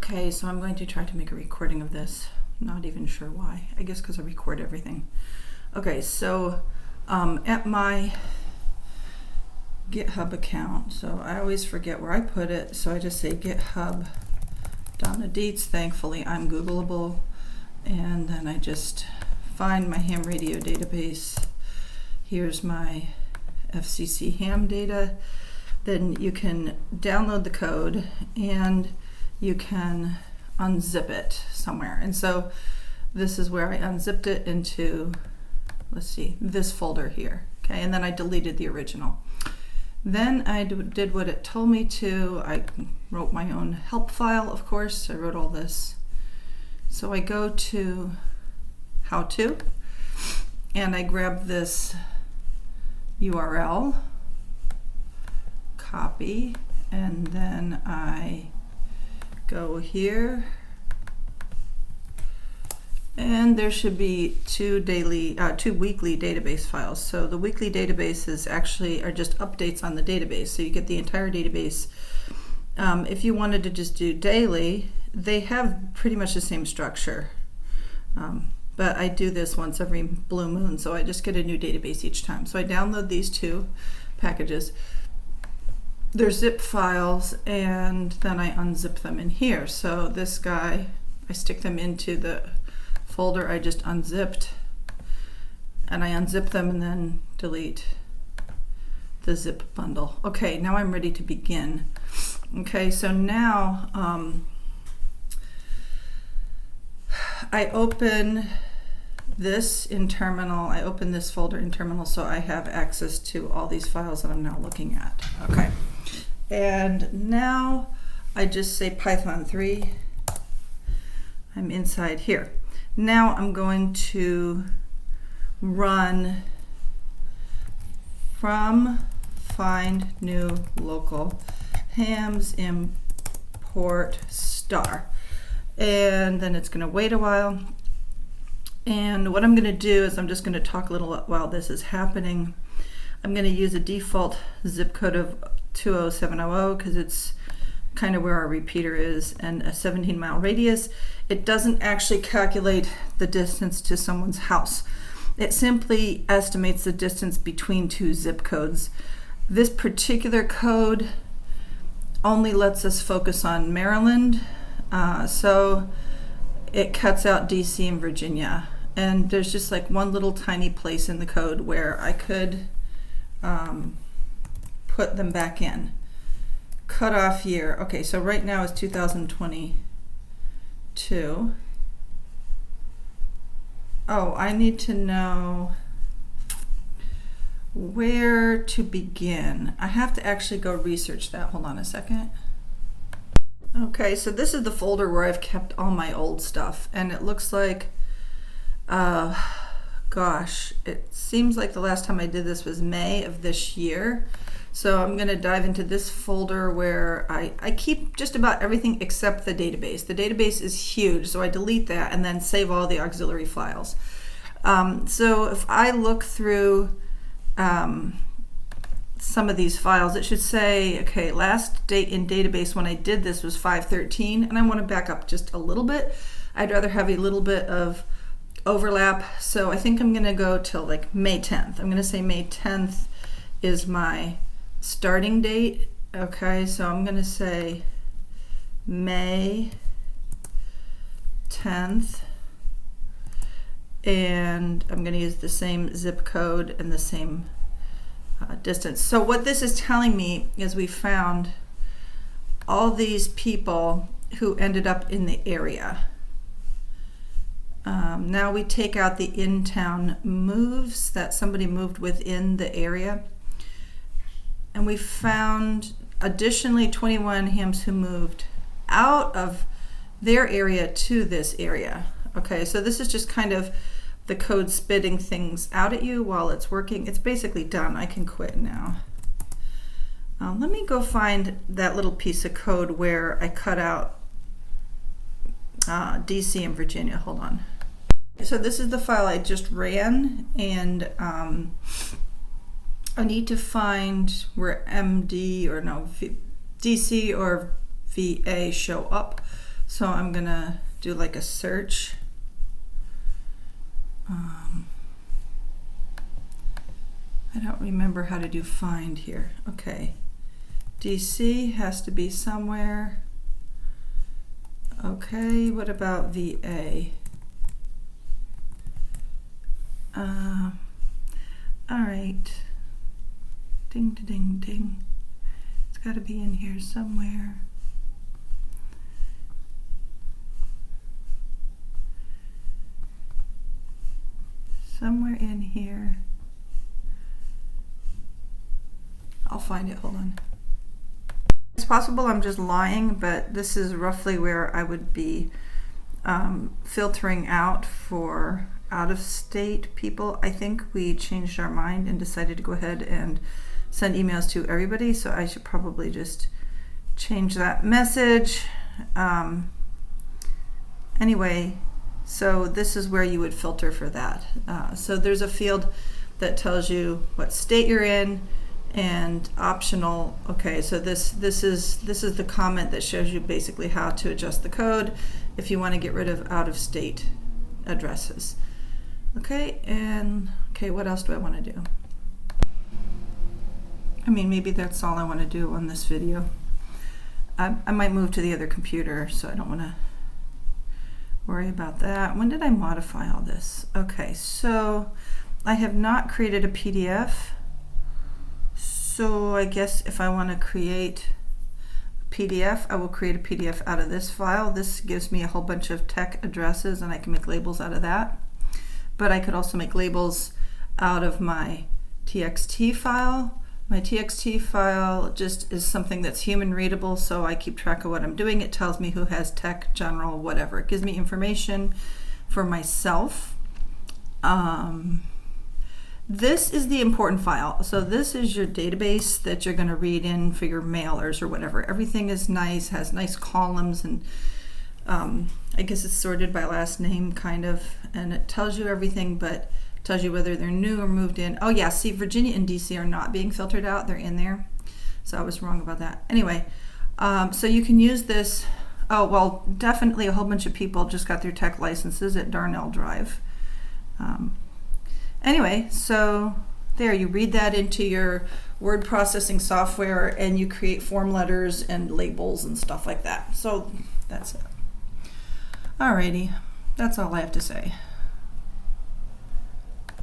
Okay, so I'm going to try to make a recording of this. Not even sure why. I guess because I record everything. Okay, so at my GitHub account, so I always forget where I put it, so I just say GitHub Donna Dietz. Thankfully, I'm Googleable, and then I just find my ham radio database. Here's my FCC ham data. Then you can download the code and you can unzip it somewhere. And so this is where I unzipped it into, let's see, this folder here. Okay, and then I deleted the original. Then I did what it told me to. I wrote my own help file, of course. I wrote all this. So I go to how to, and I grab this URL, copy, and then I go here, and there should be two weekly database files. So the weekly databases actually are just updates on the database, so you get the entire database. If you wanted to just do daily, they have pretty much the same structure, but I do this once every blue moon, so I just get a new database each time. So I download these two packages. They're zip files, and then I unzip them in here. So this guy, I stick them into the folder I just unzipped, and I unzip them and then delete the zip bundle. Okay, now I'm ready to begin. Okay, so now I open this in terminal. I open this folder in terminal, so I have access to all these files that I'm now looking at. Okay. And now I just say Python 3. I'm inside here. Now I'm going to run from find new local hams import star. And then it's going to wait a while. And what I'm going to do is I'm just going to talk a little while this is happening. I'm going to use a default zip code of 20700 because it's kind of where our repeater is, and a 17-mile radius. It doesn't actually calculate the distance to someone's house. It simply estimates the distance between two zip codes. This particular code only lets us focus on Maryland, so it cuts out DC and Virginia. And there's just like one little tiny place in the code where I could put them back in. Cutoff year. Okay, so right now is 2022. Oh, I need to know where to begin. I have to actually go research that. Hold on a second. Okay, so this is the folder where I've kept all my old stuff, and it looks like, gosh, it seems like the last time I did this was May of this year. So I'm going to dive into this folder where I keep just about everything except the database. The database is huge, so I delete that and then save all the auxiliary files. So if I look through some of these files, it should say, okay, last date in database when I did this was 5/13, and I want to back up just a little bit. I'd rather have a little bit of overlap, so I think I'm going to go till like May 10th. I'm going to say May 10th is my starting date. Okay, so I'm going to say May 10th, and I'm going to use the same zip code and the same distance. So what this is telling me is we found all these people who ended up in the area. Now we take out the in-town moves, that somebody moved within the area. And we found additionally 21 hams who moved out of their area to this area. Okay, so this is just kind of the code spitting things out at you while it's working. It's basically done. I can quit now. Let me go find that little piece of code where I cut out DC and Virginia. Hold on. So this is the file I just ran, and I need to find where DC or VA show up. So I'm gonna do like a search. I don't remember how to do find here. Okay, DC has to be somewhere. Okay, what about VA? All right. Ding, ding, ding. It's got to be in here somewhere. Somewhere in here. I'll find it, hold on. It's possible I'm just lying, but this is roughly where I would be filtering out for out-of-state people. I think we changed our mind and decided to go ahead and send emails to everybody, so I should probably just change that message. Anyway, so this is where you would filter for that. So there's a field that tells you what state you're in, and optional. Okay, so this is the comment that shows you basically how to adjust the code if you want to get rid of out-of-state addresses. Okay, and okay, what else do I want to do? I mean, maybe that's all I want to do on this video. I might move to the other computer, so I don't want to worry about that. When did I modify all this? Okay, so I have not created a PDF. So I guess if I want to create a PDF, I will create a PDF out of this file. This gives me a whole bunch of tech addresses, and I can make labels out of that. But I could also make labels out of my TXT file. My TXT file just is something that's human readable, so I keep track of what I'm doing. It tells me who has tech, general, whatever. It gives me information for myself. This is the important file. So this is your database that you're going to read in for your mailers or whatever. Everything is nice, has nice columns, and I guess it's sorted by last name kind of, and it tells you everything, but tells you whether they're new or moved in. Oh yeah, see, Virginia and DC are not being filtered out. They're in there. So I was wrong about that. Anyway, so you can use this. Oh, well, definitely a whole bunch of people just got their tech licenses at Darnell Drive. Anyway, so there, you read that into your word processing software and you create form letters and labels and stuff like that. So that's it. Alrighty, that's all I have to say.